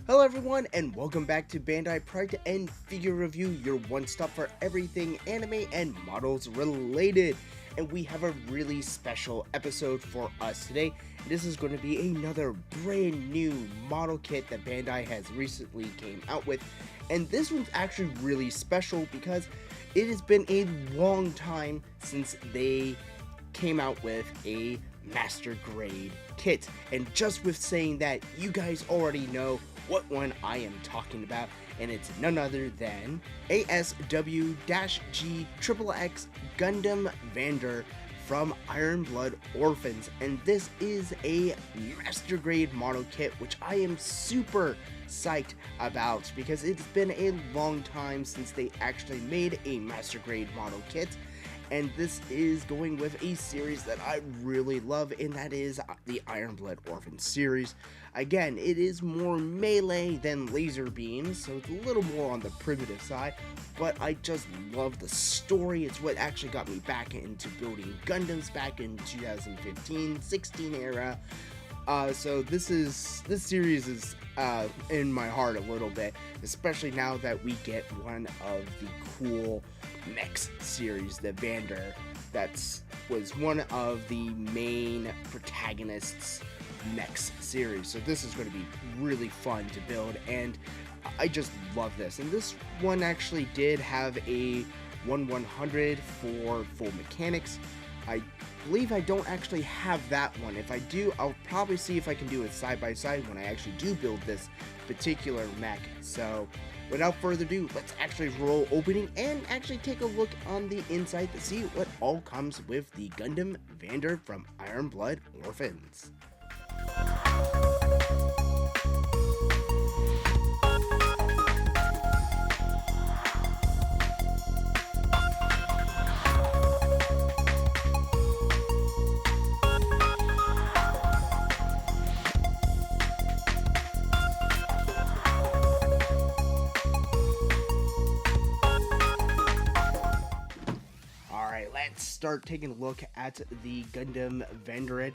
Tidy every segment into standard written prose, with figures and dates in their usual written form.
Hello everyone, and welcome back to Bandai Product and Figure Review, your one-stop for everything anime and models related. And we have a really special episode for us today. This is going to be another brand new model kit that Bandai has recently came out with. And this one's actually really special because it has been a long time since they came out with a master grade kit. And just with saying that, you guys already know what one I am talking about, and it's none other than ASW-G-XX Gundam Vidar from Iron Blood Orphans. And this is a master grade model kit, which I am super psyched about because it's been a long time since they actually made a master grade model kit. And this is going with a series that I really love, and that is the Iron Blood Orphans series. Again, it is more melee than laser beams, so it's a little more on the primitive side, but I just love the story. It's what actually got me back into building Gundams back in 2015-16 era. So this series is in my heart a little bit, especially now that we get one of the cool mechs series, the Vidar, was one of the main protagonists mechs series. So this is going to be really fun to build, and I just love this. And this one actually did have a 1/100 for full mechanics. I believe I don't actually have that one. If I do, I'll probably see if I can do it side by side when I actually do build this particular mech. So without further ado, let's actually roll opening and actually take a look on the inside to see what all comes with the Gundam Vidar from Iron Blood Orphans. Let's start taking a look at the Gundam Vidar,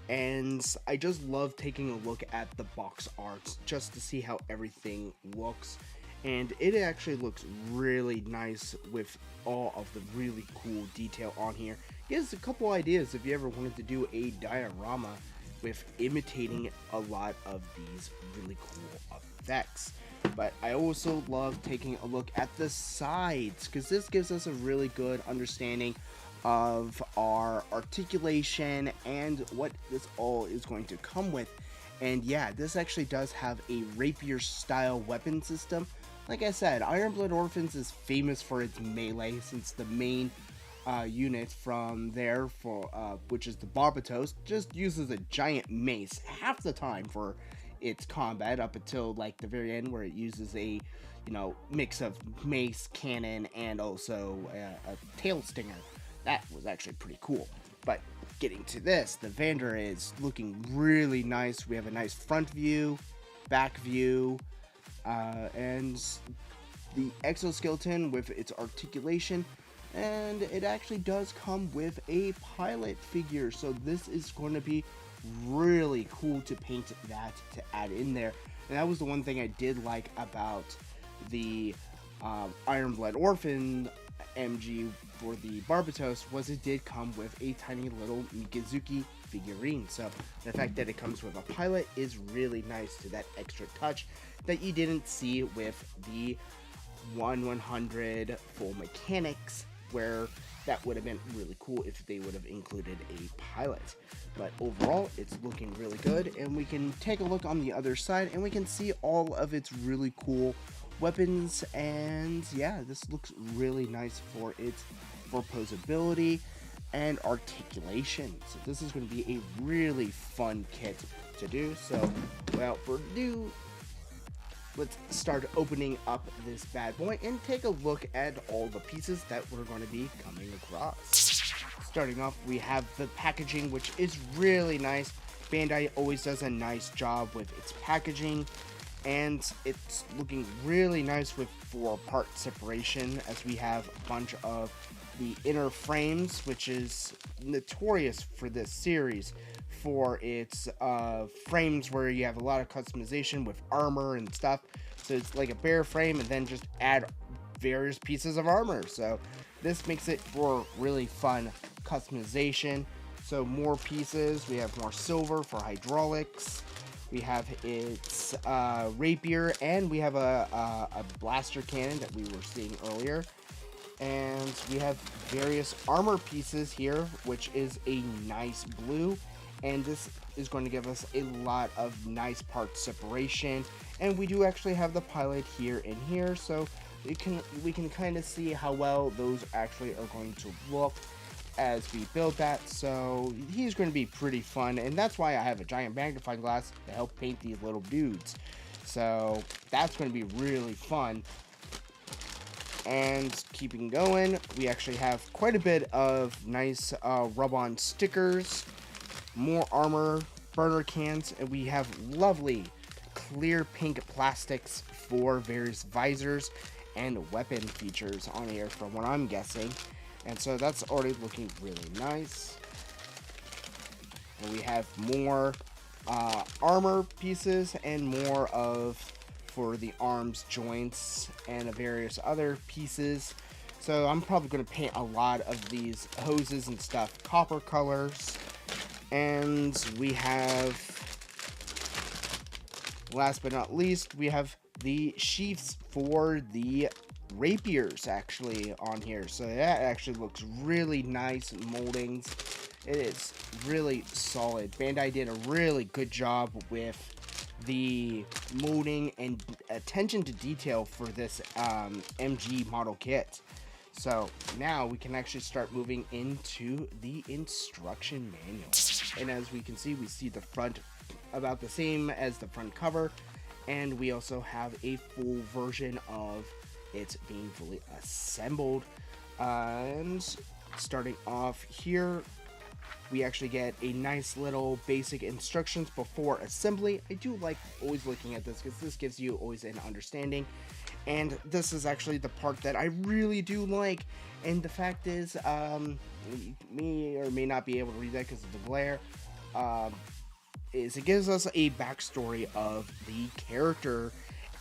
and I just love taking a look at the box art just to see how everything looks, and it actually looks really nice with all of the really cool detail on here. Gives a couple ideas if you ever wanted to do a diorama with imitating a lot of these really cool effects. But I also love taking a look at the sides, because this gives us a really good understanding of our articulation and what this all is going to come with. And yeah, this actually does have a rapier style weapon system. Like I said, Iron Blood Orphans is famous for its melee, since the main unit from there, which is the Barbatos, just uses a giant mace half the time for its combat, up until like the very end, where it uses a mix of mace, cannon, and also a tail stinger. That was actually pretty cool. But getting to this, the Vidar is looking really nice. We have a nice front view, back view, and the exoskeleton with its articulation, and it actually does come with a pilot figure. So this is going to be really cool to paint that, to add in there. And that was the one thing I did like about the Iron Blood Orphan MG for the Barbatos, was it did come with a tiny little Mikazuki figurine. So the fact that it comes with a pilot is really nice, to that extra touch that you didn't see with the 1/100 full mechanics, where that would have been really cool if they would have included a pilot. But overall, it's looking really good, and we can take a look on the other side and we can see all of its really cool weapons. And yeah, this looks really nice for its posability and articulation. So this is going to be a really fun kit to do. So without further ado, let's start opening up this bad boy and take a look at all the pieces that we're going to be coming across. Starting off, we have the packaging, which is really nice. Bandai always does a nice job with its packaging, and it's looking really nice with 4-part separation, as we have a bunch of the inner frames, which is notorious for this series for its frames where you have a lot of customization with armor and stuff. So it's like a bare frame and then just add various pieces of armor. So this makes it for really fun customization. So more pieces, we have more silver for hydraulics, we have its rapier, and we have a blaster cannon that we were seeing earlier. And we have various armor pieces here, which is a nice blue, and this is going to give us a lot of nice part separation. And we do actually have the pilot here and here, so we can kind of see how well those actually are going to look as we build that. So he's going to be pretty fun, and that's why I have a giant magnifying glass to help paint these little dudes. So that's going to be really fun. And keeping going, we actually have quite a bit of nice rub-on stickers, more armor, burner cans, and we have lovely clear pink plastics for various visors and weapon features on here from what I'm guessing. And so that's already looking really nice. And we have more armor pieces and more of for the arms joints and various other pieces. So I'm probably going to paint a lot of these hoses and stuff copper colors. And we have, last but not least, we have the sheaths for the rapiers actually on here. So that actually looks really nice moldings. It is really solid. Bandai did a really good job with the molding and attention to detail for this MG model kit. So now we can actually start moving into the instruction manual. And as we can see, we see the front about the same as the front cover, and we also have a full version of it being fully assembled. And starting off here, we actually get a nice little basic instructions before assembly. I do like always looking at this because this gives you always an understanding. And this is actually the part that I really do like. And the fact is, may or may not be able to read that because of the glare. Is it gives us a backstory of the character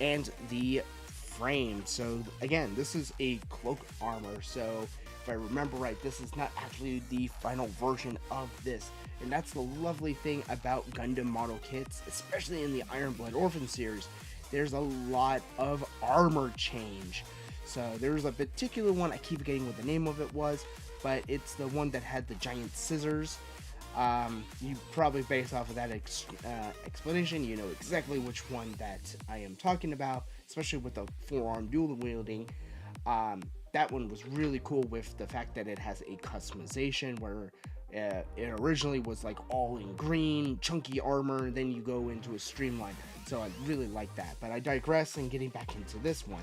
and the frame. So again, this is a cloak armor. So if I remember right, this is not actually the final version of this. And that's the lovely thing about Gundam model kits, especially in the Iron Blood Orphan series. There's a lot of armor change. So there's a particular one, I keep forgetting what the name of it was, but it's the one that had the giant scissors. You probably, based off of that explanation, you know exactly which one that I am talking about, especially with the forearm dual wielding. That one was really cool with the fact that it has a customization where it originally was like all in green, chunky armor, and then you go into a streamline. So I really like that. But I digress, and getting back into this one.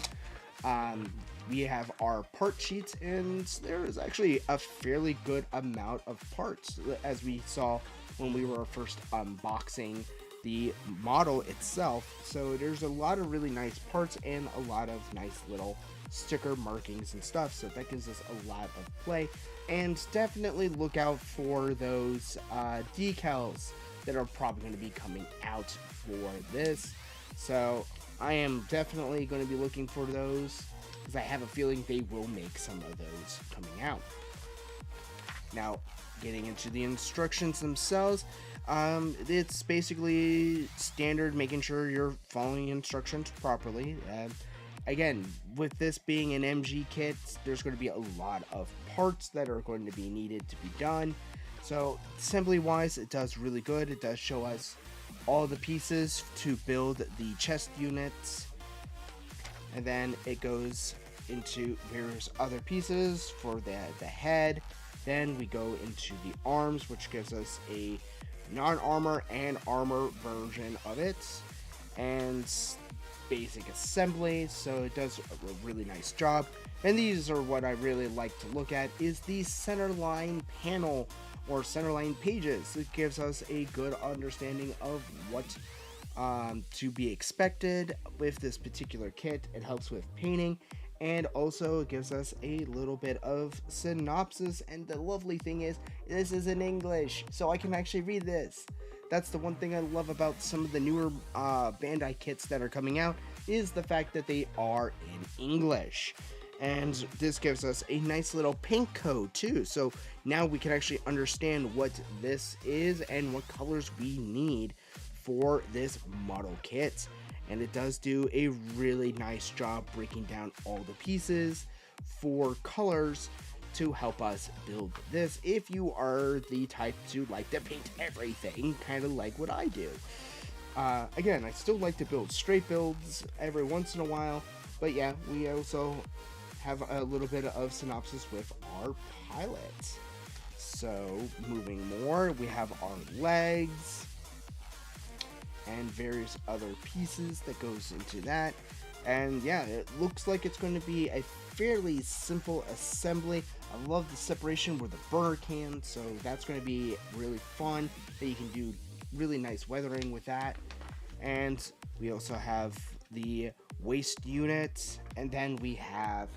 We have our part sheets, and there is actually a fairly good amount of parts, as we saw when we were first unboxing the model itself. So there's a lot of really nice parts and a lot of nice little sticker markings and stuff, so that gives us a lot of play. And definitely look out for those decals that are probably going to be coming out for this. So I am definitely going to be looking for those, because I have a feeling they will make some of those coming out. Now, getting into the instructions themselves, it's basically standard, making sure you're following instructions properly. Again, with this being an MG kit, there's going to be a lot of parts that are going to be needed to be done. So, assembly wise, it does really good. It does show us all the pieces to build the chest units, and then it goes into various other pieces for the head. Then we go into the arms, which gives us a non-armor and armor version of it, and basic assembly. So it does a really nice job. And these are what I really like to look at, is the centerline panel or centerline pages. It gives us a good understanding of what to be expected with this particular kit. It helps with painting, And also it gives us a little bit of synopsis, and the lovely thing is this is in English, so I can actually read this. That's the one thing I love about some of the newer Bandai kits that are coming out, is the fact that they are in English. And this gives us a nice little pink code too, so now we can actually understand what this is and what colors we need for this model kit. And it does do a really nice job breaking down all the pieces for colors to help us build this, if you are the type to like to paint everything, kind of like what I do. Again, I still like to build straight builds every once in a while, but yeah, we also have a little bit of synopsis with our pilot. So moving more, we have our legs and various other pieces that goes into that. And yeah, it looks like it's going to be a fairly simple assembly. I love the separation with the burner can, so that's going to be really fun, that you can do really nice weathering with that. And we also have the waist unit, and then we have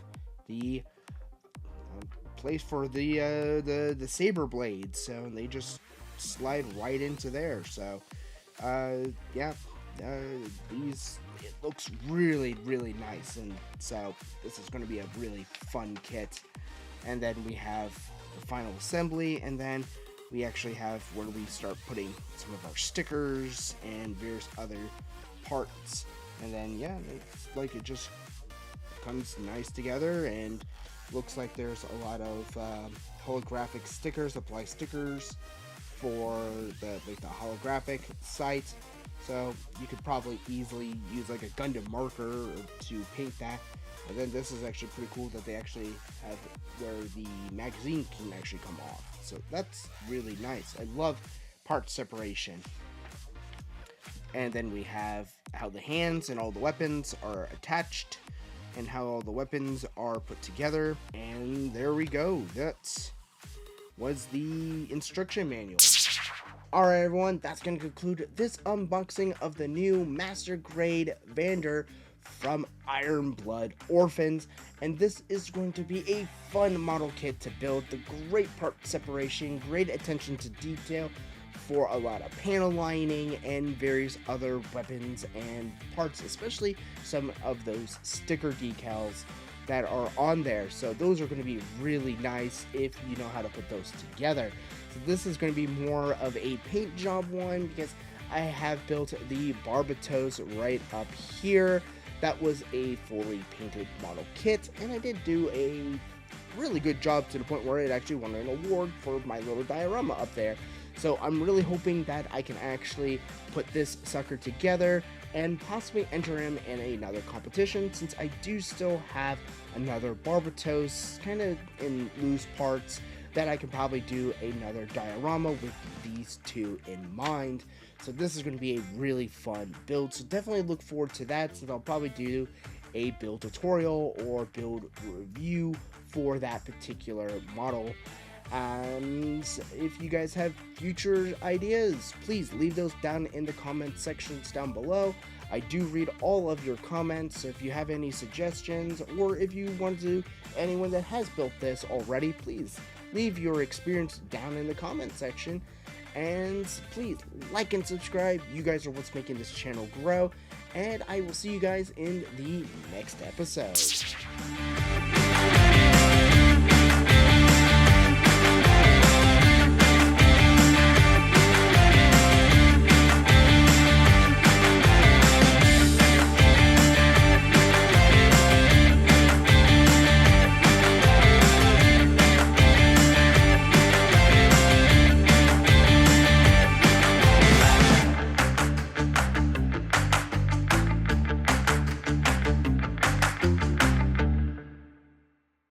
the place for the saber blades, so they just slide right into there. So yeah, these, it looks really nice, and so this is going to be a really fun kit. And then we have the final assembly, and then we actually have where we start putting some of our stickers and various other parts. And then yeah, it's like it just comes nice together, and looks like there's a lot of holographic stickers, apply stickers for the holographic site. So you could probably easily use like a Gundam marker to paint that. And then this is actually pretty cool that they actually have where the magazine can actually come off. So that's really nice. I love part separation. And then we have how the hands and all the weapons are attached, and how all the weapons are put together. And there we go. That was the instruction manual. Alright everyone, that's going to conclude this unboxing of the new Master Grade Vidar from Iron Blood Orphans. And this is going to be a fun model kit to build. The great part separation, great attention to detail for a lot of panel lining and various other weapons and parts, especially some of those sticker decals that are on there. So those are going to be really nice if you know how to put those together. So this is going to be more of a paint job one, because I have built the Barbatos right up here. That was a fully painted model kit, and I did do a really good job to the point where it actually won an award for my little diorama up there. So I'm really hoping that I can actually put this sucker together and possibly enter him in another competition, since I do still have another Barbatos kind of in loose parts that I can probably do another diorama with these two in mind. So this is going to be a really fun build, so definitely look forward to that, since I'll probably do a build tutorial or build review for that particular model. And if you guys have future ideas, please leave those down in the comment sections down below. I do read all of your comments, so if you have any suggestions, or if you want to, anyone that has built this already, please leave your experience down in the comment section. And please like and subscribe. You guys are what's making this channel grow, and I will see you guys in the next episode.